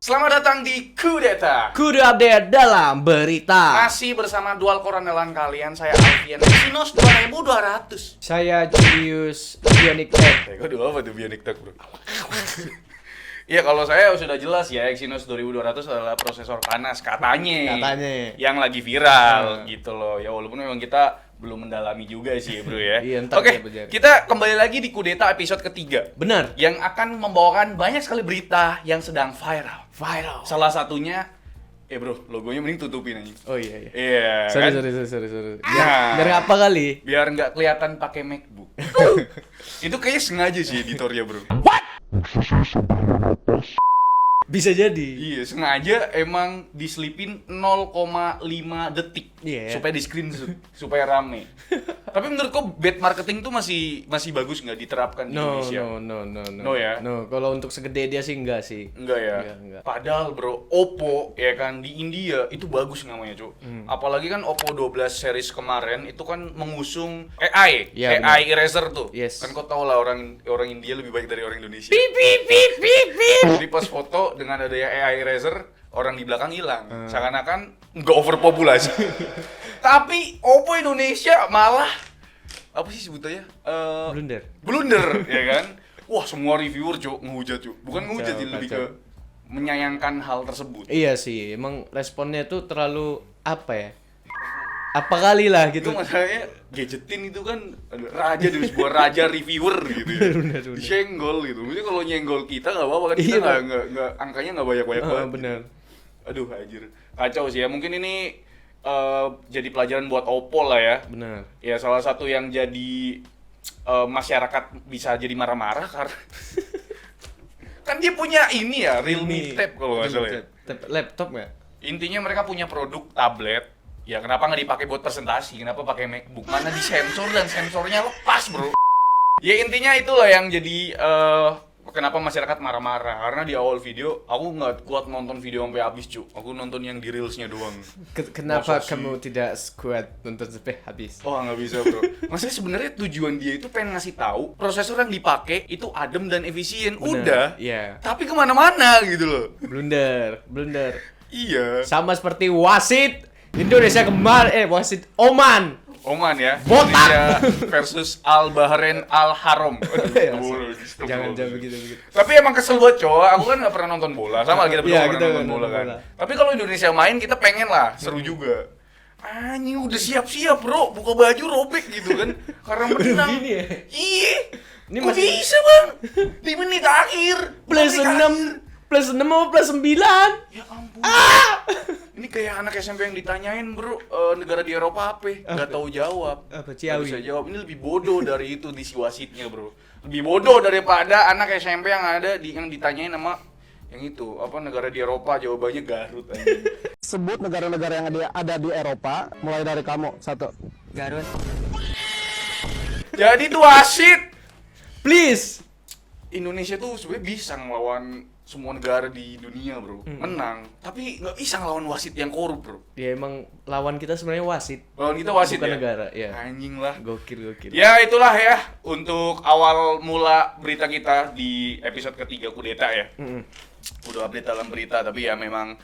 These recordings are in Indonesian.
Selamat datang di Kudeta. Kudu update dalam berita. Masih bersama dual koranelan kalian, saya Alfian Exynos 2200. Saya Julius Bionic Tech. Kok dulu apa tuh Bionic Tech, bro? Iya, kalau saya sudah jelas ya, Exynos 2200 adalah prosesor panas katanya. Yang lagi viral gitu loh. Ya walaupun memang kita belum mendalami juga sih, bro ya. Iya, entar Oke, kita kembali lagi di Kudeta episode ketiga. Benar. Yang akan membawakan banyak sekali berita yang sedang viral. Salah satunya, bro, logonya mending tutupin aja. Oh iya. Iya. Sorry. Biar apa kali? Biar nggak kelihatan pakai MacBook. Itu kayaknya sengaja sih editornya, bro. Bisa jadi. Iya, sengaja emang diselipin 0,5 detik supaya di screenshot, supaya rame. Tapi menurut kau bad marketing tuh masih bagus nggak diterapkan di Indonesia? No ya? No, kalau untuk segede dia sih enggak sih. Enggak ya? Enggak. Padahal bro, Oppo ya kan di India itu bagus namanya, Cuk. Apalagi kan Oppo 12 series kemarin itu kan mengusung AI, Ya, AI eraser tuh. Yes. Kan kau tau lah orang India lebih baik dari orang Indonesia. Pip. Jadi pas foto dengan adanya AI eraser, orang di belakang hilang. Seakan-akan nggak overpopulasi. Tapi Oppo Indonesia malah apa sih sebutannya? Blunder, ya kan? Wah, semua reviewer ngehujat, bukan ngehujat, lebih ke menyayangkan hal tersebut. Iya sih, emang responnya tuh terlalu apa ya? Apa kali lah gitu. Itu masalahnya gadgetin itu kan raja dari sebuah raja reviewer gitu ya. Bener. Disenggol gitu. Maksudnya kalau nyenggol kita nggak apa-apa kan, kita nggak angkanya nggak banyak-banyak banget. Bener. Aduh, anjir. Kacau sih ya. Mungkin ini jadi pelajaran buat Oppo lah ya. Bener. Ya salah satu yang jadi masyarakat bisa jadi marah-marah karena kan dia punya ini ya, Realme Tab kalau nggak salah ya. Laptop nggak? Intinya mereka punya produk tablet. Ya kenapa nggak dipakai buat presentasi? Kenapa pakai MacBook? Mana di sensor dan sensornya lepas, bro. Ya intinya itulah yang jadi kenapa masyarakat marah-marah. Karena di awal video aku nggak kuat nonton video sampai habis, cu. Aku nonton yang di reelsnya doang. Kenapa Masa sih? kamu tidak kuat nonton sampai habis? Oh, nggak bisa, bro. Maksudnya sebenarnya tujuan dia itu pengen ngasih tahu prosesor yang dipakai itu adem dan efisien. Bener. Udah. Iya. Tapi kemana-mana gitu loh. Blunder. Iya. Sama seperti wasit Indonesia wasit Oman ya. Botak. Indonesia versus Al Bahrain Al Haram. Jangan begitu. Tapi emang kesel banget, cowok. Aku kan nggak pernah nonton bola. Sama kita berdua Iya, pernah kita nonton bola kan. bola. Tapi kalau Indonesia main kita pengen lah, seru juga. Anjing udah siap-siap, bro. Buka baju robek gitu kan. Karena menang. Gini ya? Iya. Ini Kok masih bisa, Bang? Di menit akhir. plus 6 apa plus 9? Ya ampun. Ini kayak anak SMP yang ditanyain, bro, negara di Eropa apa? Nggak tahu jawab. Apa, Nggak Ciawi? bisa jawab. Ini lebih bodoh dari itu di si wasitnya, bro. Lebih bodoh daripada anak SMP yang ada yang ditanyain sama yang itu, apa negara di Eropa, jawabannya Garut aja. Sebut negara-negara yang ada di Eropa, mulai dari kamu. 1. Garut. Jadi tuh wasit Please. Indonesia tuh sebenarnya bisa ngelawan semua negara di dunia, bro. Menang, tapi nggak bisa ngelawan wasit yang korup, bro. Ya emang lawan kita sebenarnya wasit. Lawan kita wasit bukan ya? negara, ya. Anjing lah. Gokil. Ya itulah ya untuk awal mula berita kita di episode ketiga Kudeta ya. Udah update dalam berita, tapi ya memang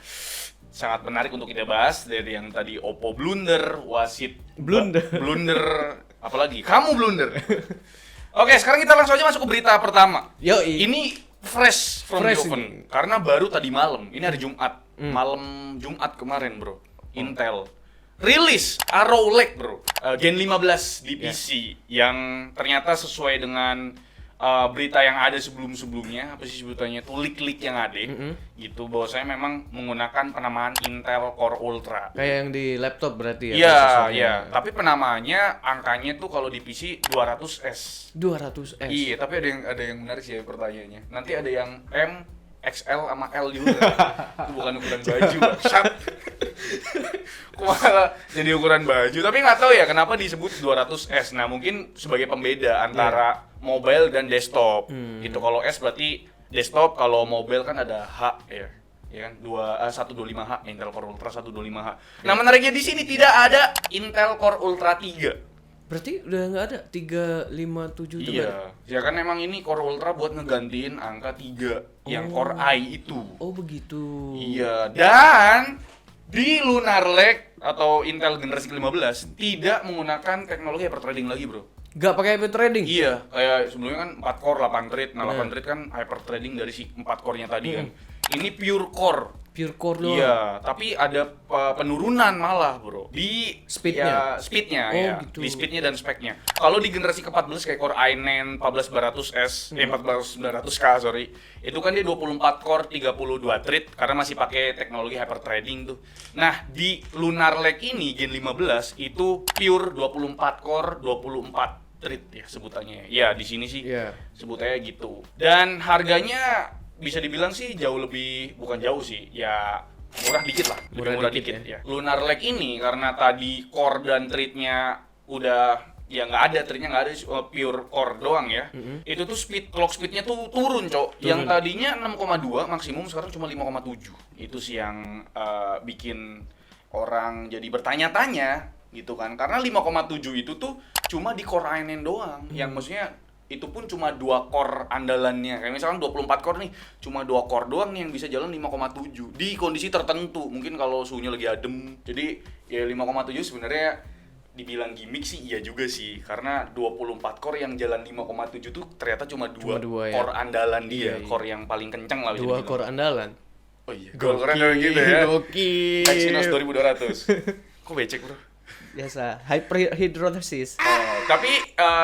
sangat menarik untuk kita bahas. Dari yang tadi Oppo blunder, wasit blunder, apalagi kamu blunder. Oke, sekarang kita langsung aja masuk ke berita pertama. Yoi. Ini fresh from the Fresh oven ini. karena baru tadi malam. Ini hari Jumat, malam Jumat kemarin, bro. Intel rilis Arrow Lake, bro, Gen 15 di PC yang ternyata sesuai dengan berita yang ada sebelumnya. Apa sih sebutannya tuh, leak yang ada gitu, bahwasanya memang menggunakan penamaan Intel Core Ultra. Kayak yang di laptop berarti ya? Iya, prosesornya. tapi penamaannya angkanya tuh kalau di PC 200S. 200S. Iya, tapi ada yang menarik sih pertanyaannya. Nanti ada yang M, XL sama L juga. Itu bukan ukuran baju, bangsat. Kok malah jadi ukuran baju. Tapi nggak tahu ya kenapa disebut 200S. Nah, mungkin sebagai pembeda antara mobile dan desktop. Gitu. Kalau S berarti desktop, kalau mobile kan ada H ya. Ya kan? 125H, Intel Core Ultra 125H. Nah, menariknya di sini tidak ada Intel Core Ultra 3. Berarti udah nggak ada 357 itu nggak ada? Iya, ya kan emang ini Core Ultra buat ngegantiin angka 3 yang Core i itu. Oh begitu. Iya, dan di Lunar Lake atau Intel generasi ke-15 tidak menggunakan teknologi hyperthreading lagi, bro. Nggak pakai hyper trading? Iya, kayak sebelumnya kan 4 core 8 thread. Nah, 8 thread kan hyperthreading dari si 4 core-nya tadi kan. Ini pure core. Pure core doang. Iya, tapi ada penurunan malah, bro. Di Speednya? ya, speednya Oh, ya. gitu. Di speednya dan speknya. Kalau di generasi ke-14 kayak Core i9 14900S, 14900K, sorry. Itu kan dia 24 core, 32 thread karena masih pakai teknologi hyperthreading tuh. Nah, di Lunar Lake ini Gen 15 itu pure 24 core, 24 thread ya sebutannya. Ya, di sini sih Iya. sebutannya gitu. Dan harganya bisa dibilang sih jauh lebih, bukan jauh sih, ya murah dikit lah, lebih Murah murah dikit dikit ya. Lunar Lake ini karena tadi core dan thread-nya udah ya nggak ada, thread-nya nggak ada, pure core doang ya. Itu tuh clock speed-nya tuh turun, Cok. Yang tadinya 6,2 maksimum sekarang cuma 5,7. Itu sih yang bikin orang jadi bertanya-tanya gitu kan. Karena 5,7 itu tuh cuma di core i9 doang. Yang maksudnya itu pun cuma 2 core andalannya. Kayak misalkan 24 core nih, cuma 2 core doang nih yang bisa jalan 5,7 di kondisi tertentu. Mungkin kalau suhunya lagi adem. Jadi ya 5,7 sebenarnya dibilang gimmick sih iya juga sih. Karena 24 core yang jalan 5,7 tuh ternyata cuma 2 dua ya? core andalan dia, Iya, iya. core yang paling kenceng lah bisa 2 dibilang. core andalan. Oh iya, core keren kayak gitu ya. Gokil. Exynos 2200. Kok becek, bro? Biasa, hyperhidrosis. Oh, tapi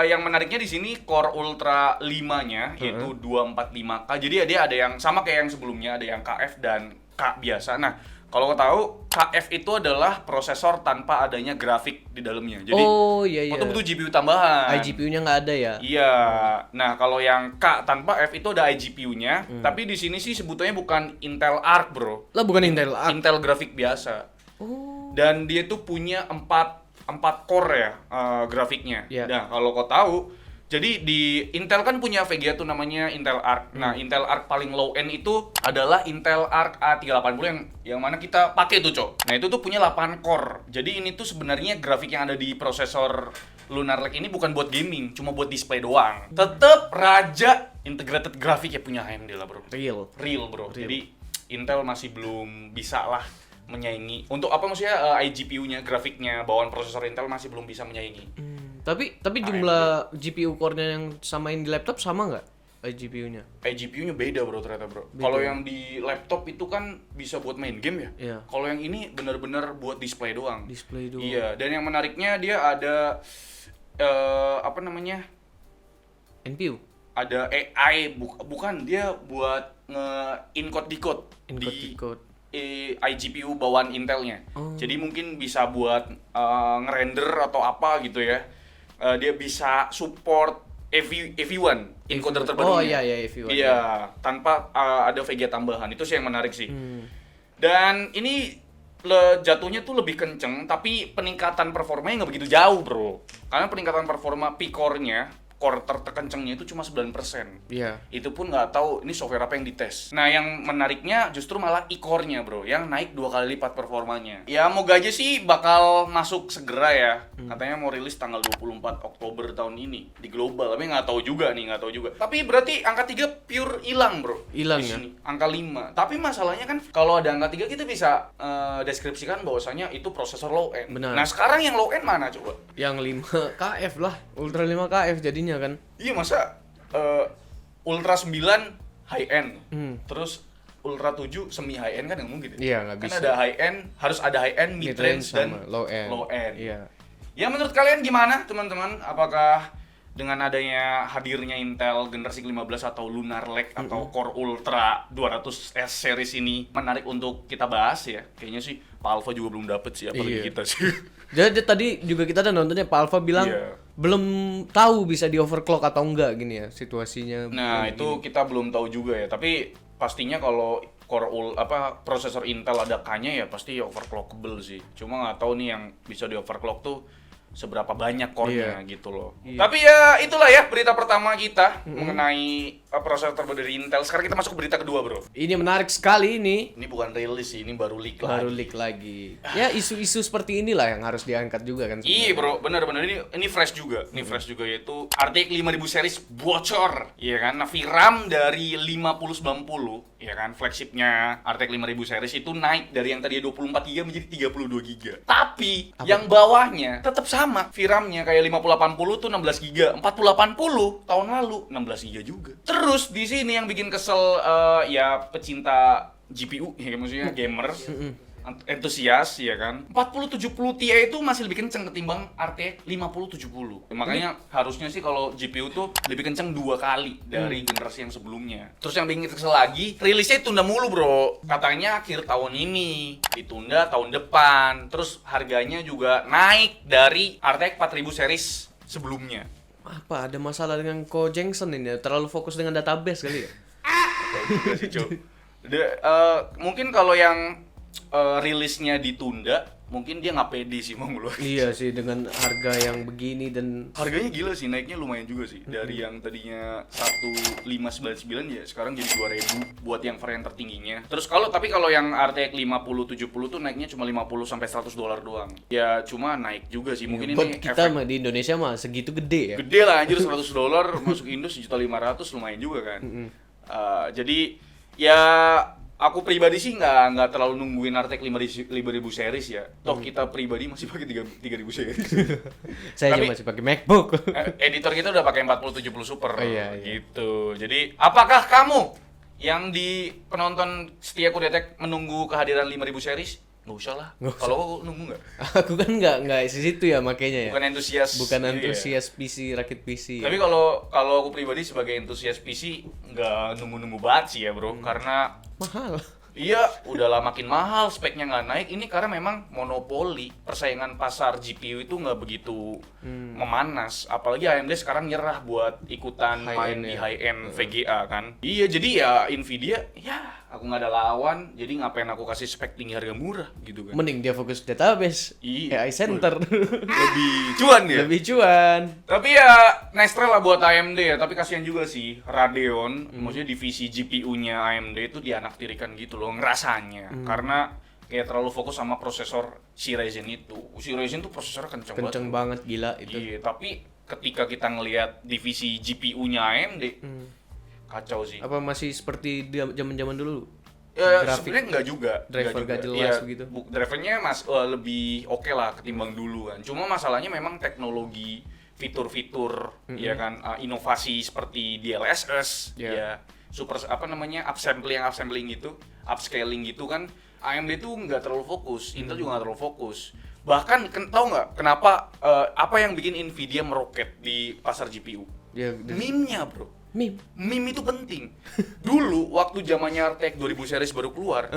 yang menariknya di sini Core Ultra 5-nya yaitu 245K. Jadi ya dia ada yang sama kayak yang sebelumnya, ada yang KF dan K biasa. Nah, kalau kau tahu KF itu adalah prosesor tanpa adanya grafik di dalamnya. Jadi Oh iya iya. itu butuh GPU tambahan. iGPU-nya nggak ada ya? Iya. Nah, kalau yang K tanpa F itu ada iGPU-nya, tapi di sini sih sebutannya bukan Intel Arc, bro. Lah bukan Intel Arc. Intel grafik biasa. Oh. Dan dia tuh punya 4 core ya grafiknya. Iya. Nah, kalau kau tahu, jadi di Intel kan punya VGA tuh namanya Intel Arc. Nah, Intel Arc paling low end itu adalah Intel Arc A380 yang mana kita pakai tuh, Cok. Nah, itu tuh punya 8 core. Jadi ini tuh sebenarnya grafik yang ada di prosesor Lunar Lake ini bukan buat gaming, cuma buat display doang. Tetep raja integrated grafik ya punya AMD lah, bro. Real, bro. Jadi Intel masih belum bisa lah menyaingi. Untuk apa maksudnya iGPU-nya, grafiknya, bawaan prosesor Intel masih belum bisa menyaingi. Tapi jumlah GPU core-nya yang samain di laptop sama nggak iGPU-nya? iGPU-nya beda, bro, ternyata, bro. Kalau yang di laptop itu kan bisa buat main game ya. Iya. Kalau yang ini benar-benar buat display doang. Display doang. Iya, dan yang menariknya dia ada apa namanya? NPU. Ada AI, bukan, dia buat nge-encode decode di Encode. iGPU bawaan Intelnya. Oh. Jadi mungkin bisa buat ngerender atau apa gitu ya. Dia bisa support AV1 encoder terbarunya. Oh iya AV1. Iya, tanpa ada VGA tambahan. Itu sih yang menarik sih. Dan ini jatuhnya tuh lebih kenceng, tapi peningkatan performanya nggak begitu jauh, bro. Karena peningkatan performa P-core-nya, core terkencengnya itu cuma 9%. Iya. Itu pun nggak tahu ini software apa yang dites. Nah, yang menariknya justru malah i-core-nya, bro, yang naik 2 kali lipat performanya. Ya, moga aja sih bakal masuk segera ya. Katanya mau rilis tanggal 24 Oktober tahun ini di global, tapi nggak tahu juga. Tapi berarti angka 3 pure hilang, bro. Hilang di ya? sini. Angka 5. Tapi masalahnya kan kalau ada angka 3 kita bisa deskripsikan bahwasanya itu prosesor low end. Benar. Nah, sekarang yang low end mana coba? Yang 5 KF lah, Ultra 5 KF jadinya kan. Iya, masa Ultra 9 high end, terus Ultra 7 semi high end kan nggak mungkin ya? Iya, nggak Kan bisa. ada high end, harus ada high end, mid range dan sama low end. Iya. Ya, menurut kalian gimana, teman-teman? Apakah dengan adanya hadirnya Intel generasi ke-15 atau Lunar Lake atau Core Ultra 200S series ini menarik untuk kita bahas ya? Kayaknya sih Pak Alpha juga belum dapet sih, apalagi Iya. kita sih. Jadi tadi juga kita udah nontonnya Pak Alpha bilang Iya. belum tahu bisa di overclock atau enggak gini ya situasinya. Nah, itu kita belum tahu juga ya. Tapi pastinya kalau prosesor Intel ada K-nya ya pasti overclockable sih. Cuma nggak tahu nih yang bisa di overclock tuh seberapa banyak core-nya gitu loh. Iya. Tapi ya itulah ya berita pertama kita mengenai prosesor terbaru dari Intel. Sekarang kita masuk ke berita kedua, Bro. Ini menarik sekali ini. Ini bukan rilis sih, ini baru leak Baru lagi. leak lagi. Ya isu-isu seperti inilah yang harus diangkat juga kan. Iya bro, benar-benar ini fresh juga, fresh juga yaitu RTX 5000 series bocor, ya kan? Nah, VRAM dari 5090, ya kan? Flagshipnya RTX 5000 series itu naik dari yang tadi 24 GB menjadi 32 GB. Tapi yang bawahnya tetap sama, VRAM-nya kayak 5080 tuh 16 GB, 4080 tahun lalu 16 GB juga. Terus di sini yang bikin kesel ya pecinta GPU, ya maksudnya gamers. Entusias ya kan. 4070 Ti itu masih lebih kenceng ketimbang RTX 5070. Makanya harusnya sih kalau GPU tuh lebih kenceng 2 kali dari generasi yang sebelumnya. Terus yang bikin kesel lagi, rilisnya ditunda mulu, Bro. Katanya akhir tahun ini, ditunda tahun depan. Terus harganya juga naik dari RTX 4000 series sebelumnya. Apa ada masalah dengan Ko Jensen ini? Terlalu fokus dengan database kali ya? Kayak juga sih, Cok. Mungkin kalau yang rilisnya ditunda, mungkin dia nggak pede sih mau ngeluarin. Iya sih, dengan harga yang begini dan Harganya gila sih, naiknya lumayan juga sih. Dari yang tadinya 1599 ya sekarang jadi 2000 buat yang varian tertingginya. Terus tapi kalau yang RTX 5070 tuh naiknya cuma 50 sampai $100 doang. Ya cuma naik juga sih. Mungkin buat ini kita efek mah di Indonesia mah segitu gede ya. gede lah anjir. $100 masuk Indo 1.500.000 lumayan juga kan. Jadi ya aku pribadi sih nggak terlalu nungguin RTX 5000 series ya. Toh kita pribadi masih pakai 3000 series. Saya Tapi- juga masih pakai MacBook. Editor kita udah pakai 4070 Super iya. gitu. Jadi, apakah kamu yang di penonton setia Kudetek menunggu kehadiran 5000 series? Nggak usah lah. Nggak usah. Kalau aku nunggu nggak? Aku kan nggak di situ ya makanya ya. Bukan antusias. Bukan iya. antusias PC, rakit PC. Tapi ya. kalau aku pribadi sebagai antusias PC nggak nunggu-nunggu banget sih ya bro, karena mahal. iya, udahlah makin mahal, speknya nggak naik. Ini karena memang monopoli, persaingan pasar GPU itu nggak begitu memanas. Apalagi AMD sekarang nyerah buat ikutan High main end di ya. high end VGA kan. Iya, jadi ya Nvidia, ya aku nggak ada lawan. Jadi ngapain aku kasih spek tinggi harga murah gitu kan. Mending dia fokus database, Iya. AI center. Lebih cuan ya. Lebih cuan. Tapi ya nice try lah buat AMD ya, tapi kasihan juga sih Radeon, maksudnya divisi GPU-nya AMD itu dianaktirikan gitu loh ngerasanya. Karena kayak terlalu fokus sama prosesor si Ryzen itu. Si Ryzen tuh prosesornya kenceng banget. Kenceng banget gila itu. Iya, tapi ketika kita ngelihat divisi GPU-nya AMD, kacau sih. Apa masih seperti zaman-zaman dulu? Ya, grafik sebenarnya enggak juga. driver Enggak gak juga. jelas Iya, begitu. Drivernya lebih oke lah ketimbang dulu kan. Cuma masalahnya memang teknologi, fitur-fitur, ya kan, inovasi seperti DLSS, Iya. ya super upsampling gitu, upscaling gitu kan. AMD tuh nggak terlalu fokus, Intel juga nggak terlalu fokus. Bahkan tahu nggak kenapa apa yang bikin Nvidia meroket di pasar GPU? Ya, Meme-nya bro. meme. Meme itu penting. Dulu waktu zamannya RTX 2000 series baru keluar,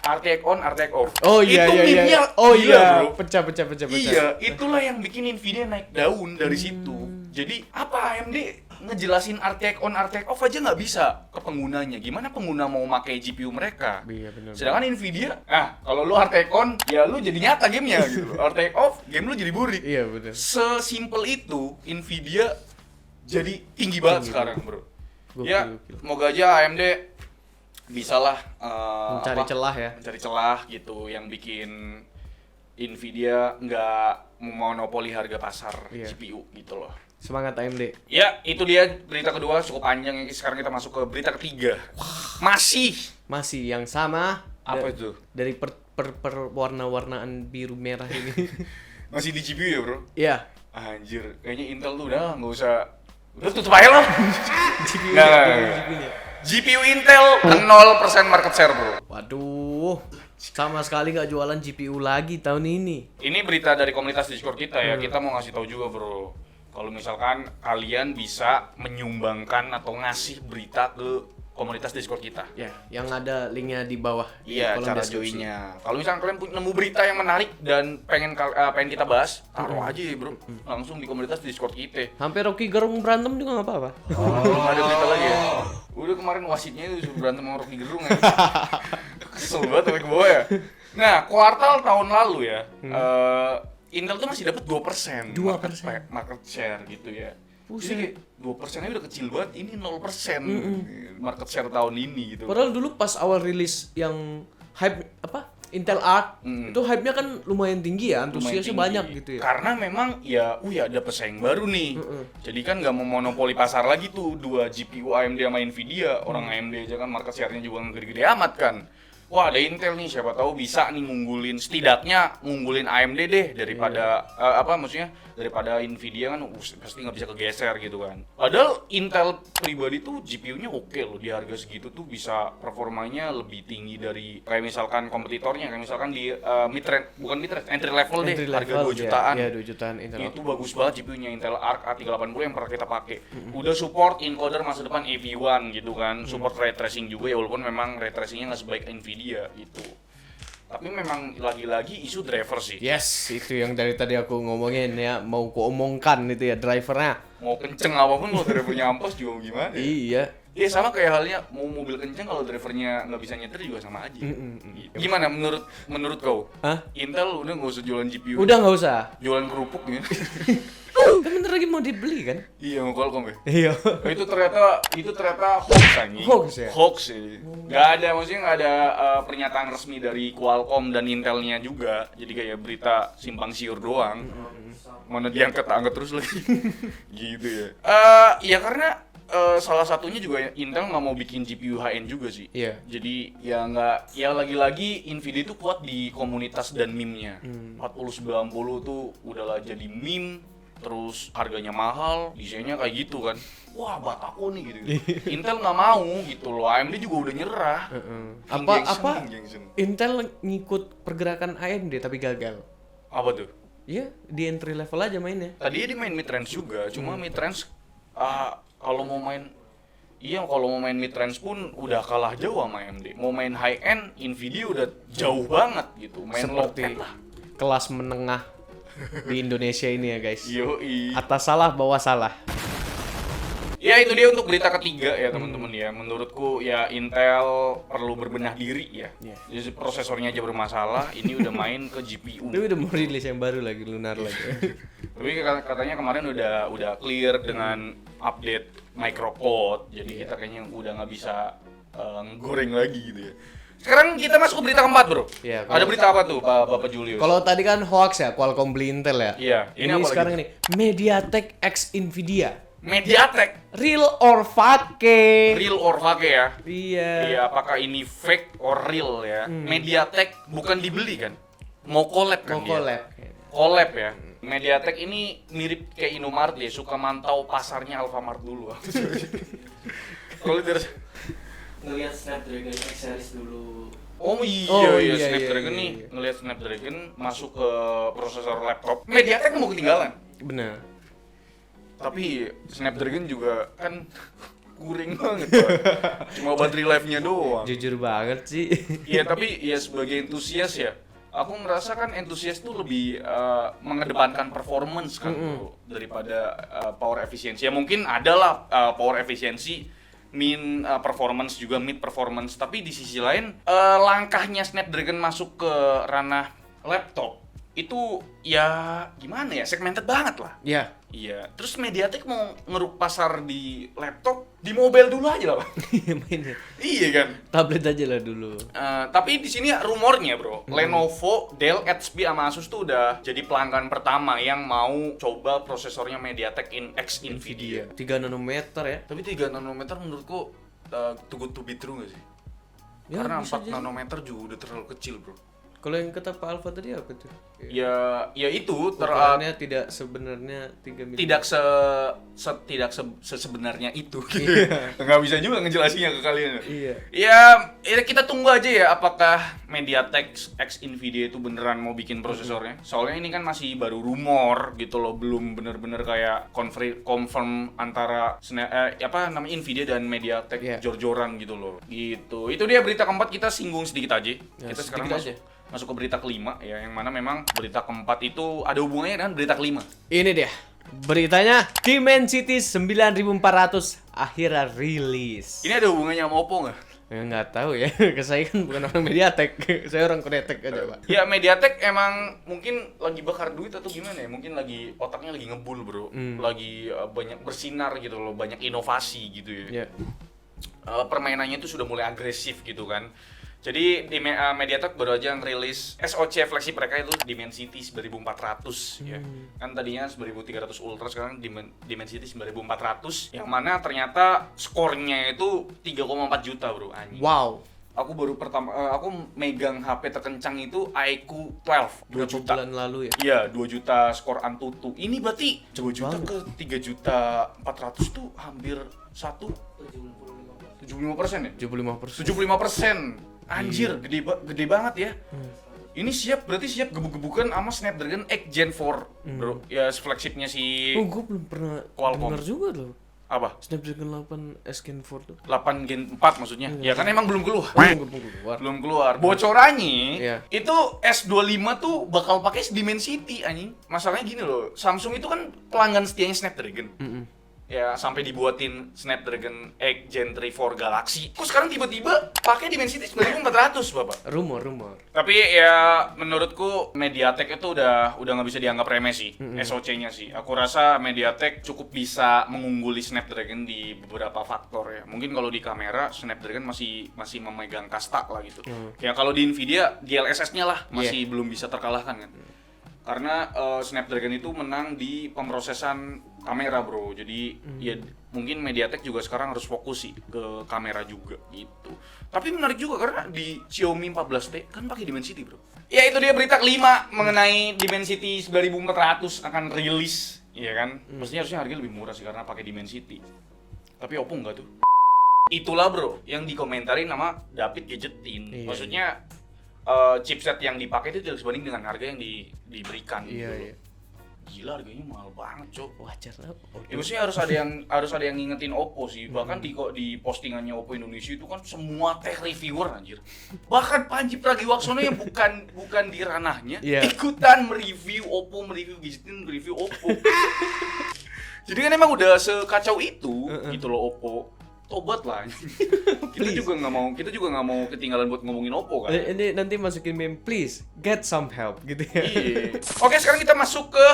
RTX on, RTX off. Oh iya itu iya meme-nya iya. Oh gila, iya, bro. pecah. Iya, itulah yang bikin Nvidia naik daun dari situ. Jadi apa AMD ngejelasin RTX on, RTX off aja nggak bisa ke penggunanya. Gimana pengguna mau pakai GPU mereka? Iya benar. Sedangkan Nvidia, kalau lu RTX on, ya lu jadi nyata gamenya gitu. RTX off, game lu jadi burik. Iya benar. Sesimpel itu Nvidia jadi tinggi banget sekarang, bro. Gokil, Ya, gokil. semoga aja AMD bisalah Mencari celah ya. mencari celah gitu yang bikin Nvidia nggak monopoli harga pasar Iya. GPU gitu loh. Semangat AMD. Ya, itu dia berita kedua cukup panjang. Sekarang kita masuk ke berita ketiga. Masih yang sama. Apa itu? Dari warna-warnaan biru merah ini. Masih di GPU ya, bro? Iya. Anjir, kayaknya Intel tuh udah nggak usah. Udah tutup aja lah. GPU Nggak, nya, nggak, nggak. GPU-nya. GPU Intel 0% market share, bro. Waduh, sama sekali nggak jualan GPU lagi tahun ini. Ini berita dari komunitas Discord kita ya. Kita mau ngasih tahu juga, bro. Kalau misalkan kalian bisa menyumbangkan atau ngasih berita ke komunitas Discord kita. Ya, yang ada linknya di bawah. di Iya, kolom cara deskripsi. joinnya. Kalau misalkan kalian nemu berita yang menarik dan pengen kita bahas, taruh aja ya, bro. Langsung di komunitas Discord kita. Sampai Rocky Gerung berantem juga nggak apa-apa. Belum ada berita lagi ya. Udah kemarin wasitnya itu suruh berantem sama Rocky Gerung ya. Kesel banget sampai ke bawah ya. Nah, kuartal tahun lalu ya, Intel tuh masih dapat 2%, 2%. market share gitu ya. Buset. Jadi kayak 2% aja udah kecil banget, ini 0% market share tahun ini gitu. Padahal dulu pas awal rilis yang hype apa? Intel Arc itu hype-nya kan lumayan tinggi ya, Lumayan antusiasnya tinggi. banyak gitu ya. Karena memang ya, ada pesaing baru nih. Jadi kan nggak mau monopoli pasar lagi tuh, dua GPU AMD sama Nvidia. Orang AMD aja kan market share-nya juga nggak gede-gede amat kan. Wah, ada Intel nih, siapa tahu bisa nih setidaknya ngunggulin AMD deh daripada maksudnya daripada Nvidia kan pasti nggak bisa kegeser gitu kan. Padahal Intel pribadi tuh GPU-nya oke loh, di harga segitu tuh bisa performanya lebih tinggi dari kayak misalkan kompetitornya, kayak misalkan di entry level deh, harga 2 jutaan. Iya, 2 jutaan Intel Arc. Itu bagus banget GPU-nya Intel Arc A380 yang pernah kita pakai. Udah support encoder masa depan AV1 gitu kan. Support ray tracing juga ya, walaupun memang ray tracing-nya nggak sebaik Nvidia gitu. Tapi memang lagi-lagi isu driver sih. Yes, itu yang dari tadi aku ngomongin ya, mau kuomongkan itu ya drivernya. Mau kenceng apapun kalau drivernya ampas juga gimana ya? Iya. Ya sama kayak halnya mau mobil kenceng kalau drivernya nggak bisa nyetir juga sama aja. Gimana menurut kau? Hah? Intel udah nggak usah jualan GPU. Udah nggak usah. Jualan kerupuk ya. Kan bentar lagi mau dibeli kan? Iya, mau Qualcomm ya. Iya. Itu ternyata hoax anjing. Hoax ya? Hoax sih. Nggak ada, maksudnya nggak ada pernyataan resmi dari Qualcomm dan Intelnya juga. Jadi kayak berita simpang siur doang. Mana diangkat terus lagi. Gitu ya. Ya karena salah satunya juga Intel nggak mau bikin GPU high-end juga sih. Iya. Jadi ya nggak, ya lagi-lagi Nvidia itu kuat di komunitas dan meme-nya. 4090 tuh udahlah jadi meme. Terus harganya mahal, desainnya kayak gitu kan. Wah, batako nih gitu. Intel nggak mau gitu loh. AMD juga udah nyerah. King Jackson. Intel ngikut pergerakan AMD tapi gagal. Apa tuh? Iya, di entry level aja mainnya. Tadi dia main mid range juga, cuma mid range kalau mau main mid range pun udah kalah jauh sama AMD. Mau main high end, Nvidia udah jauh banget gitu. Main low Seperti end lah. kelas menengah di Indonesia ini ya guys. Yoi. Atas salah, bawah salah. Ya itu dia untuk berita ketiga ya teman-teman ya. Menurutku ya Intel perlu berbenah diri ya. Jadi prosesornya aja bermasalah, ini udah main ke GPU. Tapi udah mau rilis yang baru lagi, Lunar lagi. Tapi katanya kemarin udah clear dengan update microcode. Jadi kita kayaknya udah nggak bisa ngegoreng lagi gitu ya. Sekarang kita masuk ke berita keempat, bro. Iya, Ada berita apa tuh, Bapak Julius? Kalau tadi kan hoax ya, Qualcomm beli Intel ya. Iya, Ini apa sekarang lagi? ini MediaTek X Nvidia. MediaTek, Real or fake? real or fake ya? Iya. Iya, apakah ini fake or real ya? MediaTek bukan dibeli kan? Mau collab kan Mau dia? collab. Collab ya. MediaTek ini mirip kayak Indomaret ya, suka mantau pasarnya Alfamart dulu. Kalau dari Ngelihat Snapdragon X series dulu. Oh iya, Oh, iya, iya, Snapdragon iya, nih, iya. ngelihat Snapdragon masuk ke prosesor laptop. MediaTek mau ketinggalan. Benar. Tapi Snapdragon juga kan kuring banget, Pak. Cuma baterai life-nya doang. Jujur banget sih. Iya, tapi ya sebagai entusias ya, aku merasa kan entusias tuh lebih mengedepankan performance kan bro, daripada power efisiensi. Ya mungkin adalah power efisiensi performance juga mid performance, tapi di sisi lain langkahnya Snapdragon masuk ke ranah laptop itu ya gimana ya, segmented banget lah. Ya. Iya, terus MediaTek mau ngeruk pasar di laptop, di mobile dulu aja lah, Pak. Mainnya Iya kan? tablet aja lah dulu. Tapi di sini rumornya, bro, Lenovo, Dell, HP, sama Asus tuh udah jadi pelanggan pertama yang mau coba prosesornya MediaTek X Nvidia. 3 nanometer ya. Tapi 3 nanometer menurutku too good to be true gak sih? Ya, Karena bisa 4 jadi. nanometer juga udah terlalu kecil, bro. Kalau yang kata Pak Alfa tadi apa tuh? Ya itu Ukurannya tidak sebenarnya 3 mm. tidak sebenarnya itu. Nggak bisa juga ngejelasinnya ke kalian. Iya. Ya kita tunggu aja ya apakah MediaTek X Nvidia itu beneran mau bikin prosesornya. Soalnya ini kan masih baru rumor gitu loh, belum bener-bener kayak confirm antara Nvidia dan MediaTek Iya. jor-joran gitu loh. Gitu. Itu dia berita keempat, kita singgung sedikit aja. Ya, Kita sekarang sedikit masuk ke berita kelima ya, yang mana memang berita keempat itu ada hubungannya dengan berita kelima. Ini dia. Beritanya, Dimensity 9400 akhirnya rilis. Ini ada hubungannya sama Oppo nggak? Nggak tahu ya. Saya kan bukan orang Mediatek. Saya orang Konetek aja, Pak. Ya Mediatek emang mungkin lagi bakar duit atau gimana ya? Mungkin lagi otaknya lagi ngebul bro, lagi banyak bersinar gitu loh, banyak inovasi gitu ya. Ya. Permainannya itu sudah mulai agresif gitu kan. Jadi di Mediatek baru aja ngerilis SoC flagship mereka itu Dimensity 9400 ya. Kan tadinya 9300 Ultra, sekarang Dimensity 9400 yang mana ternyata skornya itu 3,4 juta bro, anjing. Wow. Aku baru aku megang HP terkencang itu iQOO 12 2 Berapa juta. bulan lalu ya? Iya, 2 juta skor Antutu. Ini berarti 2 juta ke 3 juta 400 tuh hampir 75% ya? 75%. 75%. Anjir, gede banget ya. Ini berarti siap gebuk-gebukan sama Snapdragon 8 Gen 4, bro. Ya flagshipnya si Oh, gue belum pernah Qualcomm. dengar juga loh. apa? Snapdragon 8 S Gen 4 tuh. 8 Gen 4 maksudnya. Ya kan emang belum keluar. Keluar. Belum keluar. Bocorannya Iya. itu S25 tuh bakal pakai Dimensity anjing. Masalahnya gini loh, Samsung itu kan pelanggan setianya Snapdragon. Ya sampai dibuatin Snapdragon 8 Gen 3 for Galaxy. Kok sekarang tiba-tiba pakai Dimensity 9400, Bapak? Rumor. Tapi ya menurutku Mediatek itu udah nggak bisa dianggap remeh sih, SoC-nya sih. Aku rasa Mediatek cukup bisa mengungguli Snapdragon di beberapa faktor ya. Mungkin kalau di kamera Snapdragon masih memegang kasta lah gitu. Ya kalau di Nvidia DLSS-nya lah masih belum bisa terkalahkan kan. Karena Snapdragon itu menang di pemrosesan kamera bro, jadi ya mungkin Mediatek juga sekarang harus fokus sih ke kamera juga gitu. Tapi menarik juga karena di Xiaomi 14T kan pakai Dimensity bro. Ya itu dia berita kelima mengenai Dimensity 9400 akan rilis, ya kan? Pastinya harusnya harganya lebih murah sih karena pakai Dimensity. Tapi Oppo enggak tuh. Itulah bro yang dikomentarin sama David Gadgetin. Maksudnya chipset yang dipakai itu tidak sebanding dengan harga yang diberikan. Iya. Gila harganya mahal banget, Cok. Wajar lah. Ya maksudnya harus ada yang ngingetin Oppo sih. Bahkan di postingannya Oppo Indonesia itu kan semua tech reviewer anjir. Bahkan Panji Pragiwaksono yang bukan di ranahnya ikutan mereview Oppo, mereview Gadgetin, mereview Oppo. Jadi kan emang udah sekacau itu gitu loh Oppo. Tobat lah. kita juga nggak mau ketinggalan buat ngomongin Oppo kan. Ini nanti masukin meme, please get some help gitu ya. Iya. Oke, sekarang kita masuk ke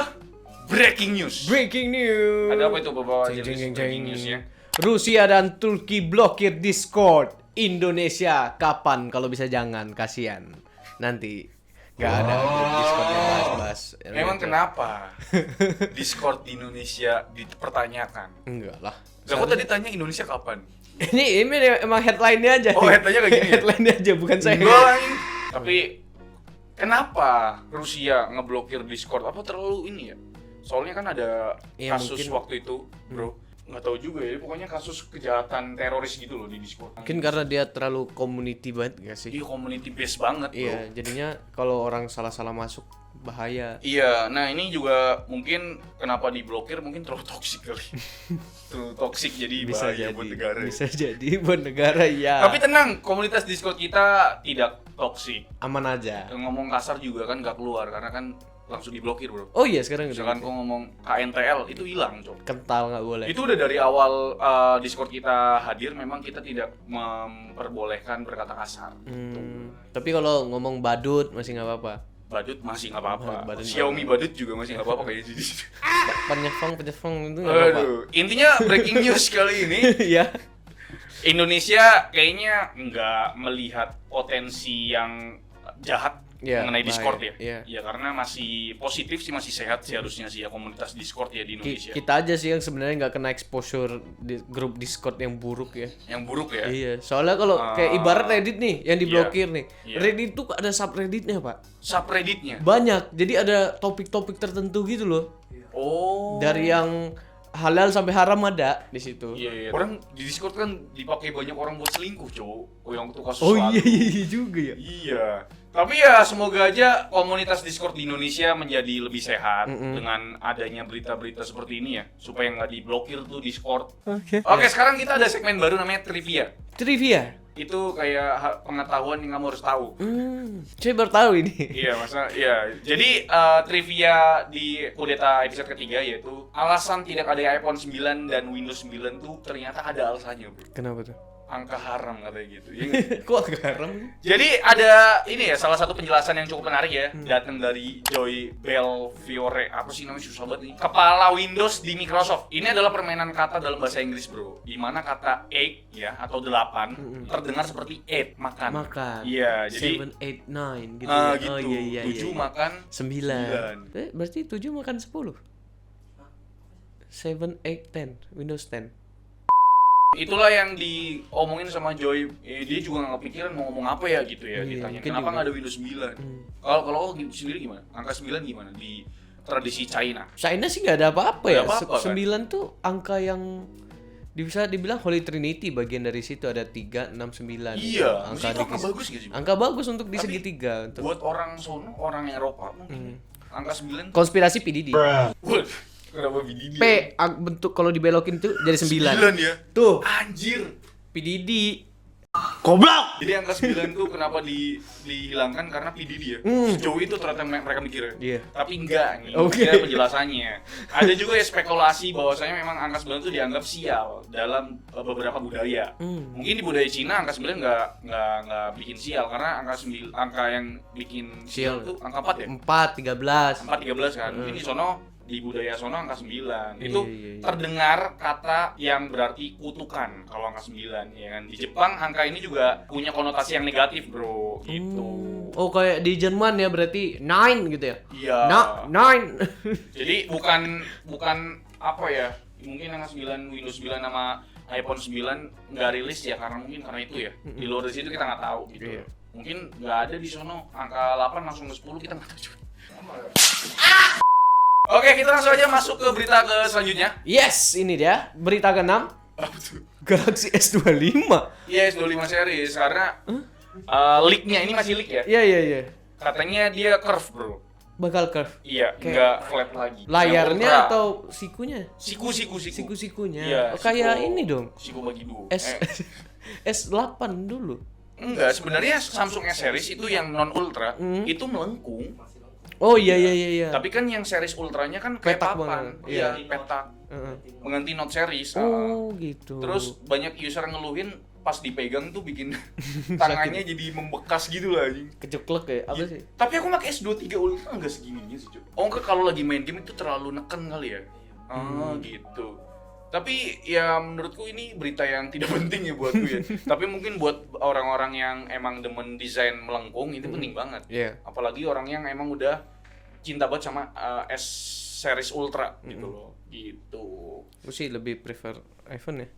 breaking news. Breaking news. Ada apa itu Bapak Jeng, jenis jeng, breaking jeng. newsnya? Rusia dan Turki blokir Discord. Indonesia kapan? Kalau bisa jangan, kasihan. Nanti nggak ada Discord yang bahas-bahas. Memang kenapa Discord di Indonesia dipertanyakan? Enggak lah. Lah kok tadi tanya Indonesia kapan? Ini emang headline-nya aja. Oh, headline-nya kayak gini ya? Headline-nya aja, bukan saya. Tapi kenapa Rusia ngeblokir Discord? Apa terlalu ini ya? Soalnya kan ada Ya, kasus mungkin. waktu itu, bro. Nggak tahu juga ya, pokoknya kasus kejahatan teroris gitu loh di Discord. Mungkin karena dia terlalu community banget gak sih? Iya, community base banget, bro. Iya, jadinya kalau orang salah-salah masuk bahaya. Iya, nah ini juga mungkin kenapa diblokir mungkin terlalu toksik kali. Terlalu toksik jadi bahaya buat negara. Bisa jadi buat negara ya. Tapi tenang, komunitas Discord kita tidak toksik. Aman aja. Ngomong kasar juga kan nggak keluar karena kan langsung diblokir bro. Oh iya sekarang Misalkan kau ngomong KNTL itu hilang coba. kental nggak boleh. Itu udah dari awal Discord kita hadir memang kita tidak memperbolehkan berkata kasar. Tapi kalau ngomong badut masih nggak apa-apa. Badut masih nggak apa-apa. Badut Xiaomi badut juga masih nggak apa-apa kayaknya di situ. Penyefong itu nggak apa-apa. Aduh, intinya breaking news kali ini Iya. Indonesia kayaknya nggak melihat potensi yang jahat Iya, mengenai bahaya. Discord ya. Iya. Ya karena masih positif sih, masih sehat sih harusnya sih ya komunitas Discord ya di Indonesia. Kita aja sih yang sebenarnya nggak kena exposure di grup Discord yang buruk ya. Yang buruk ya. Iya, soalnya kalau kayak ibarat Reddit nih yang diblokir nih. Iya. Reddit tuh ada subredditnya, Pak. Subredditnya. Banyak. Jadi ada topik-topik tertentu gitu loh. Oh. Dari yang halal sampai haram ada di situ. Iya, iya. Orang di Discord kan dipakai banyak orang buat selingkuh, cowok. Oh, yang itu kasus Oh lalu. iya juga ya. Iya. Tapi ya semoga aja komunitas Discord di Indonesia menjadi lebih sehat dengan adanya berita-berita seperti ini ya, supaya nggak diblokir tuh Discord. Oke, sekarang kita ada segmen baru namanya trivia. Trivia. Itu kayak pengetahuan yang kamu harus tahu. Saya baru tahu ini. Iya, masa iya. Jadi trivia di Kudeta episode ketiga yaitu alasan tidak ada iPhone 9 dan Windows 9 tuh ternyata ada alasannya, bro. Kenapa tuh? angka haram katanya gitu. Kok garam? Jadi ada ini ya, salah satu penjelasan yang cukup menarik ya, datang dari Joy Belfiore, apa sih namanya, susah banget nih, kepala Windows di Microsoft. Ini adalah permainan kata dalam bahasa Inggris bro, di mana kata 8 ya atau 8 terdengar seperti 8 makan. Iya, jadi 7, 8, 9 gitu. gitu. Oh iya. 7 makan 9. Berarti 7 makan 10. 7, 8, 10. Windows 10. Itulah yang diomongin sama Joy. Dia juga nggak kepikiran mau ngomong apa ya gitu ya, Iya, ditanya mungkin kenapa juga. nggak ada Windows 9. Kalau sendiri gimana? Angka 9 gimana di tradisi China? China sih nggak ada apa-apa Nggak ya. ada apa-apa, kan? 9 tuh angka yang bisa dibilang Holy Trinity, bagian dari situ ada 3, 6, 9. Iya, angka itu angka bagus gak sih? Angka bagus untuk di Tapi segitiga untuk buat orang sono, orang Eropa mungkin angka 9 konspirasi PDD. Waduh, kenapa BDD? Bentuk kalau dibelokin tuh jadi 9. 9 ya? Tuh, Anjir. PDD. Jadi angka 9 tuh kenapa dihilangkan karena PDD ya? Sejauh itu ternyata mereka mikirnya. Iya. Tapi enggak nih, Oke. ini penjelasannya. Ada juga ya spekulasi bahwasanya memang angka 9 itu dianggap sial dalam beberapa budaya. Mungkin di budaya Cina angka 9 enggak bikin sial karena angka yang bikin sial Sial. itu angka 4 ya? 4, 13. 4 13 kan. Mungkin di sono di budaya sono angka 9 itu Iya. terdengar kata yang berarti kutukan kalau angka 9 ya kan. Di Jepang angka ini juga punya konotasi yang negatif bro gitu. Oh, kayak di Jerman ya berarti 9 gitu ya. Iya. 9. Jadi bukan apa ya, mungkin angka 9 Windows 9 sama iPhone 9 nggak rilis ya karena itu ya. Di luar dari situ kita nggak tahu gitu. Iya. Mungkin nggak ada di sono angka 8 langsung ke 10 kita nggak tahu juga. Oke, kita langsung aja masuk ke berita ke selanjutnya. Yes, ini dia berita ke-6. Apa tuh? Galaxy S25. Iya, S25 series karena leak-nya ini masih leak ya. Iya. Katanya dia curve, bro. Bakal curve. Iya, Kayak nggak flat lagi. Layarnya Yang ultra. atau sikunya? Siku. Siku-sikunya. Iya, Oh, kayak siku- ini dong. Siku bagi dua. S8 dulu. Enggak, sebenarnya Samsung S series itu yang non ultra itu melengkung. Oh iya. Tapi kan yang series ultranya kan kayak Petak papan. banget. Iya, Iya. petak. Heeh. Mengganti Note series. Oh, gitu. Terus banyak user ngeluhin pas dipegang tuh bikin tangannya jadi membekas gitu lah anjing. keceklek ya? Apa sih? Tapi aku pakai S23 Ultra enggak segininya sih, Cuk. Oh, enggak, kalau lagi main game itu terlalu neken kali ya. Gitu. Tapi ya menurutku ini berita yang tidak penting ya buatku ya. Tapi mungkin buat orang-orang yang emang demen desain melengkung itu penting banget. Iya. Apalagi orang yang emang udah cinta banget sama S series Ultra gitu loh. Gitu. Aku sih lebih prefer iPhone ya.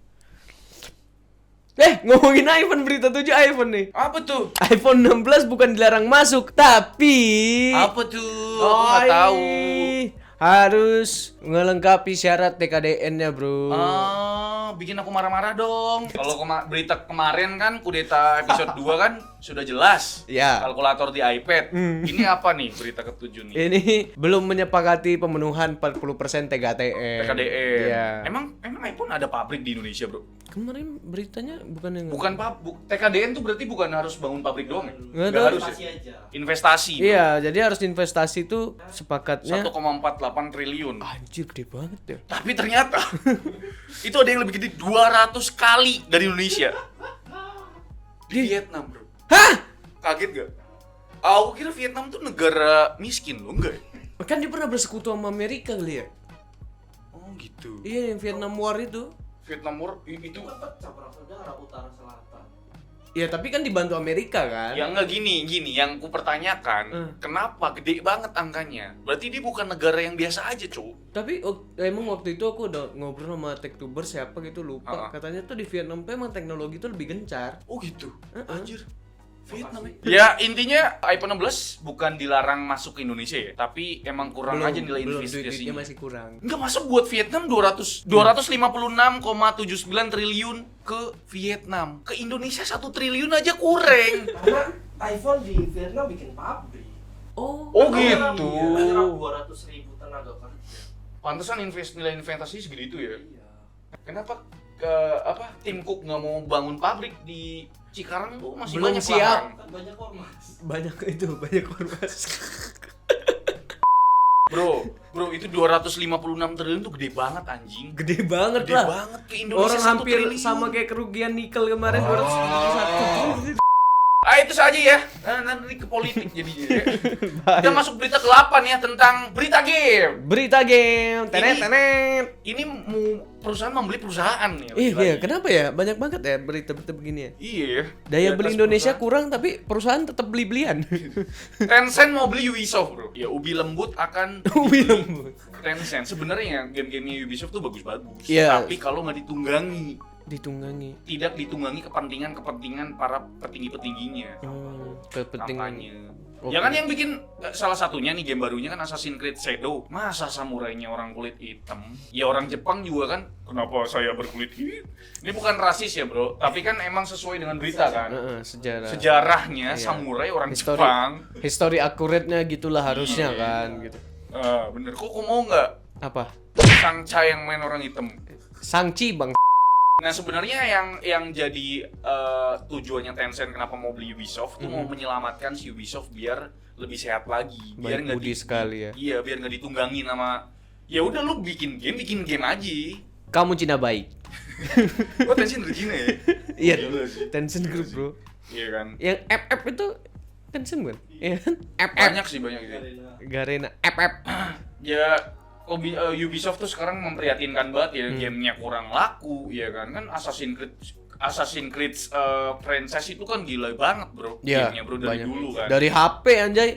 Ngomongin iPhone, berita 7 iPhone nih. Apa tuh? iPhone 16 bukan dilarang masuk, tapi Apa tuh? Aku nggak tahu. harus melengkapi syarat TKDN-nya, bro. Bikin aku marah-marah dong. Kalau berita kemarin kan kudeta episode 2 kan sudah jelas. Ya. Kalkulator di iPad. Ini apa nih berita ke-7 nih? Ini belum menyepakati pemenuhan 40% TKDN. TKDN. Iya. Emang iPhone ada pabrik di Indonesia, Bro? Kemarin beritanya bukan yang TKDN tuh berarti bukan harus bangun pabrik doang ya? Nggak Nggak tahu. harus ya? Investasi. Bro. Iya, jadi harus investasi tuh sepakatnya 1,48 triliun. anjir gede banget ya. Tapi ternyata itu ada yang lebih gede 200 kali dari Indonesia. Di Vietnam, Bro. Hah? Kaget gak? Aku kira Vietnam tuh negara miskin loh, enggak ya? Kan dia pernah bersekutu sama Amerika kali ya? Oh gitu. Iya, yang Vietnam War itu. Vietnam War itu pecah perang saudara utara selatan. Ya, tapi kan dibantu Amerika kan? ya enggak gini yang ku pertanyakan, kenapa gede banget angkanya? Berarti dia bukan negara yang biasa aja, Cuk. Tapi emang waktu itu aku udah ngobrol sama tektuber siapa gitu lupa. Katanya tuh di Vietnam tuh emang teknologi tuh lebih gencar. Oh gitu. Anjir. Vietnam ya. intinya iPhone 16 bukan dilarang masuk ke Indonesia ya, tapi emang kurang aja nilai duitnya investasinya. masih kurang. Enggak, masuk buat Vietnam 256,79 triliun ke Vietnam. Ke Indonesia 1 triliun aja kurang. Karena iPhone di Vietnam bikin pabrik. Oh gitu. Menyerap 200.000 tenaga kerja. Pantesan nilai investasi segitu ya. Iya. Kenapa tim Cook nggak mau bangun pabrik di Cikarang tuh masih Belum banyak siap. lahan. Kan banyak ormas. banyak ormas. Bro, itu 256 triliun tuh gede banget anjing. Gede banget Gede lah. banget ke Indonesia. Orang 1 hampir triliun. sama kayak kerugian nikel kemarin 271 triliun. Itu saja ya. Nanti ke politik jadinya. Ya. Kita masuk berita ke-8 ya tentang berita game. Berita game. Tenet. Ini perusahaan membeli perusahaan ya. Iya, kenapa ya? Banyak banget ya berita-berita begini ya. Iya. Daya Di beli atas Indonesia perusahaan. kurang tapi perusahaan tetap beli-belian. Tencent mau beli Ubisoft, Bro. Ya, Ubi Lembut akan Ubi dibeli Lembut. Tencent. Sebenarnya game-gamenya Ubisoft tuh bagus-bagus. Iya. Tapi kalau nggak ditunggangi, tidak ditunggangi kepentingan para petinggi-petingginya. Kepentingan. Kampanye. Oke. Ya kan yang bikin salah satunya nih game barunya kan Assassin's Creed Shadow. Masa samurainya orang kulit hitam? Ya orang Jepang juga kan. Kenapa saya berkulit hitam? Ini bukan rasis ya, Bro. Tapi kan emang sesuai dengan berita kan. Sejarah. Sejarahnya Iya. samurai orang History. Jepang. History akuratnya gitulah harusnya Iya. kan gitu. Bener. Kok mau nggak Apa? Sang Cha yang main orang hitam? Sangchi bang. Nah sebenarnya yang jadi tujuannya Tencent kenapa mau beli Ubisoft tuh mau menyelamatkan si Ubisoft biar lebih sehat lagi, biar Baik nggak budi sekali ya. Iya, biar nggak ditunggangin sama ya udah lu bikin game aja. Kamu Cina baik. Oh Tencent dari Cina ya? Iya. Gila sih. Tencent Group bro. Iya kan. Yang FF itu Tencent bukan? Iya kan? FF. Banyak sih banyak gitu. Garena FF. Ya Ubisoft tuh sekarang memprihatinkan banget ya gamenya kurang laku ya kan Assassin's Creed franchise itu kan gila banget bro Iya. gamenya bro dari Banyak. dulu kan Dari HP anjay.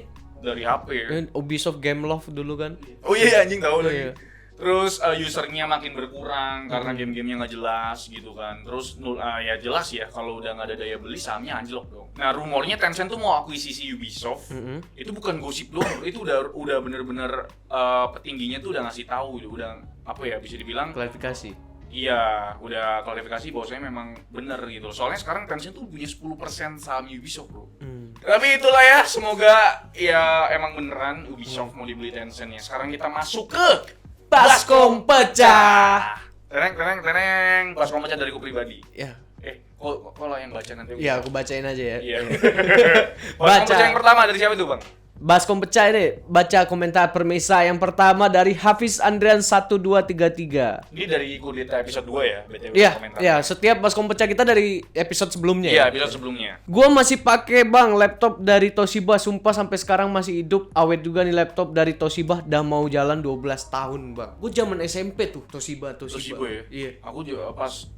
dari HP ya. Kan Ubisoft Game Love dulu kan. Oh iya anjing tahu Iya. lagi. Terus usernya makin berkurang karena game-gamenya nggak jelas gitu kan. Terus ya jelas ya kalau udah nggak ada daya beli sahamnya anjlok dong. Nah rumornya Tencent tuh mau akuisisi Ubisoft. Itu bukan gosip doang, itu udah bener-bener petingginya tuh udah ngasih tahu, udah apa ya bisa dibilang. Klarifikasi. Iya, udah klarifikasi bahwasanya memang bener gitu. Soalnya sekarang Tencent tuh punya 10% saham Ubisoft bro. Tapi itulah ya, semoga ya emang beneran Ubisoft mau dibeli Tencent ya. Sekarang kita masuk ke Baskom pecah. Teneng, Baskom pecah dariku pribadi. Ya. Kok lo yang baca nanti? Ya aku bacain aja ya. Iya. Baskom pecah yang pertama dari siapa itu bang? Baskom pecah ini baca komentar permisa yang pertama dari Hafiz Andrian 1233. Ini dari kudeta episode 2 ya? BTW Iya, komentarnya. iya, setiap Baskom pecah kita dari episode sebelumnya. Iya, ya? episode sebelumnya. Gua masih pakai bang laptop dari Toshiba, sumpah sampai sekarang masih hidup. Awet juga nih laptop dari Toshiba, udah mau jalan 12 tahun bang. Gua zaman SMP tuh Toshiba. Toshiba ya? Iya. Aku juga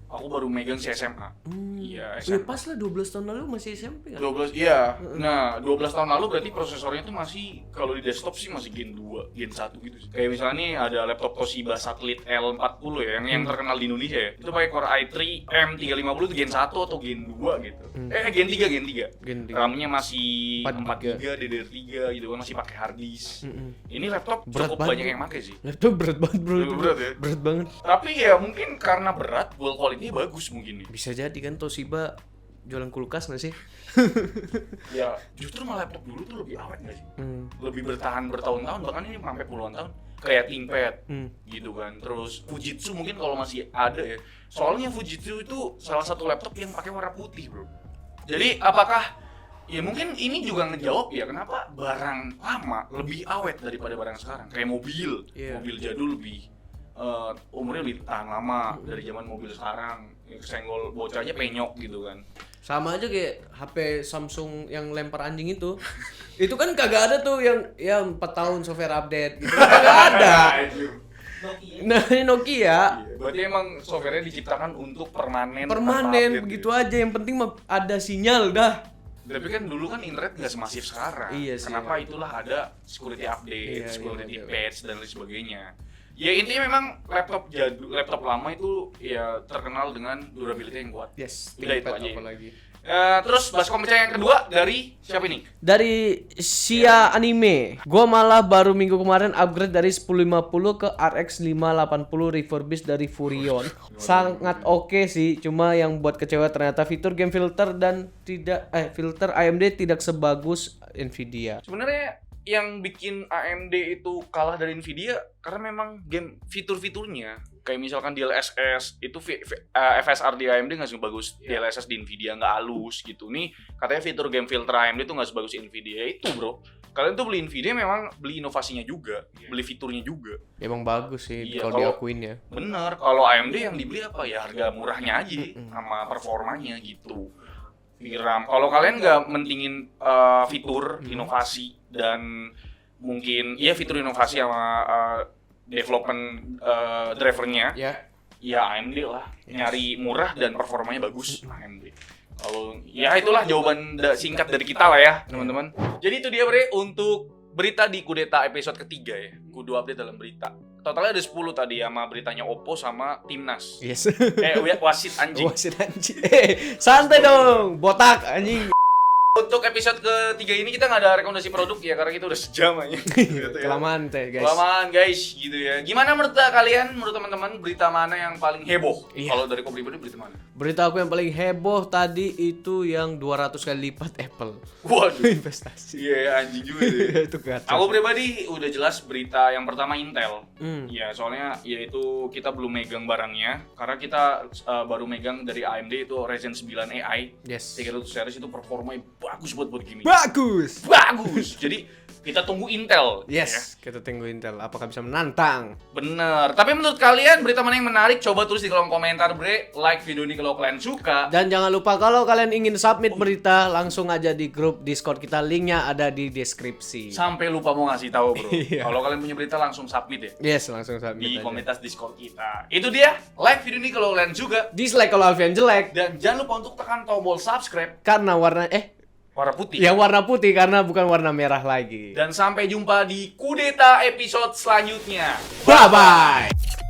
aku baru megang si SMA. Iya, Ya SMA. pas lah 12 tahun lalu masih SMP kan. 12 iya. Nah, 12 tahun lalu berarti prosesornya tuh masih kalau di desktop sih masih Gen 2, Gen 1 gitu sih. Kayak misalnya nih ada laptop Toshiba Satellite L40 ya yang terkenal di Indonesia ya. Itu pakai Core i3 M350 itu Gen 1 atau Gen 2 gitu. Gen 3. Gen 3. RAM-nya masih 4 4 GB, DDR3 gitu kan masih pakai hard disk. Ini laptop Berat cukup banget. banyak yang pakai sih. Laptop berat banget bro. itu. Berat ya? Berat banget. Tapi ya mungkin karena berat, build quality bagus mungkin nih. Bisa jadi kan Toshiba jualan kulkas nggak sih? Ya, justru malah laptop dulu tuh lebih awet nggak sih? Lebih bertahan bertahun-tahun, bahkan ini sampai puluhan tahun. Kayak ThinkPad, gitu kan. Terus Fujitsu mungkin kalau masih ada ya. Soalnya Fujitsu itu salah satu laptop yang pakai warna putih, bro. Jadi apakah ya mungkin ini juga ngejawab ya kenapa barang lama lebih awet daripada barang sekarang. Kayak mobil, Iya. mobil jadul lebih umurnya lebih tahan lama dari zaman mobil sekarang. Kesenggol bocah aja penyok gitu kan. Sama aja kayak HP Samsung yang lempar anjing itu. Itu kan kagak ada tuh yang ya 4 tahun software update gitu. Kagak ada. Nokia. Nah, ini Nokia Iya, berarti emang softwarenya diciptakan untuk permanen. tanpa permanen update begitu gitu. aja, yang penting mah ada sinyal dah. Tapi kan dulu kan internet nggak semasif sekarang. Iya sih. Kenapa itulah ada security update, Iya, security iya. patch dan lain sebagainya. Ya intinya memang laptop lama itu ya terkenal dengan durability yang kuat. Yes, Udah itu ThinkPad aja. apalagi. Terus Baskom pecah yang kedua dari siapa nih? Dari Sia Anime, gua malah baru minggu kemarin upgrade dari 1050 ke RX 580 refurbished dari Furion. Sangat oke sih, cuma yang buat kecewa ternyata fitur game filter dan filter AMD tidak sebagus Nvidia. Sebenarnya yang bikin AMD itu kalah dari Nvidia karena memang game fitur-fiturnya kayak misalkan DLSS itu FSR di AMD nggak sebagus DLSS di Nvidia, nggak halus gitu nih. Katanya fitur game filter AMD itu nggak sebagus Nvidia itu bro. Kalian tuh beli Nvidia memang beli inovasinya juga, beli fiturnya juga. Emang bagus sih Iya, kalau kalau- diakuin ya. Bener, kalau AMD yang dibeli apa ya harga murahnya aja sama performanya gitu. VRAM. Kalau kalian nggak mentingin fitur, inovasi dan mungkin ya fitur inovasi sama development drivernya, ya AMD lah. Nyari murah dan performanya bagus AMD. Kalau ya itulah jawaban singkat dari kita lah ya teman-teman. Jadi itu dia Bre untuk berita di kudeta episode ketiga ya. Kudu update dalam berita. Totalnya ada 10 tadi sama beritanya Oppo sama Timnas. Yes. Wasit anjing. Wasit anjing. Santai dong, botak anjing. Untuk episode ketiga ini kita nggak ada rekomendasi produk ya karena kita udah sejam aja. Gitu ya. Kelamaan teh, guys. Kelamaan guys gitu ya. Gimana menurut kalian, menurut teman-teman berita mana yang paling heboh? Iya. Kalau dari kau pribadi berita mana? Berita aku yang paling heboh tadi itu yang 200 kali lipat Apple. Waduh. Investasi. Iya anjing juga deh. Itu kacau. Aku pribadi udah jelas berita yang pertama Intel. Hmm. Ya soalnya yaitu kita belum megang barangnya karena kita baru megang dari AMD itu Ryzen 9 AI. Yes. 300 series itu performanya bagus buat gaming. Bagus. Bagus. Jadi kita tunggu Intel. Yes, kita tunggu Intel. Apakah bisa menantang? Bener. Tapi menurut kalian berita mana yang menarik? Coba tulis di kolom komentar, Bre. Like video ini kalau kalian suka. Dan jangan lupa kalau kalian ingin submit berita, langsung aja di grup Discord kita. Linknya ada di deskripsi. Sampai lupa mau ngasih tahu, Bro. Iya. Kalau kalian punya berita langsung submit ya Yes, langsung submit di aja. komunitas Discord kita. Itu dia. Like video ini kalau kalian suka. Dislike kalau Alfian jelek. Dan jangan lupa untuk tekan tombol subscribe Karena warna warna putih. ya warna putih karena bukan warna merah lagi. Dan sampai jumpa di kudeta episode selanjutnya. Bye bye.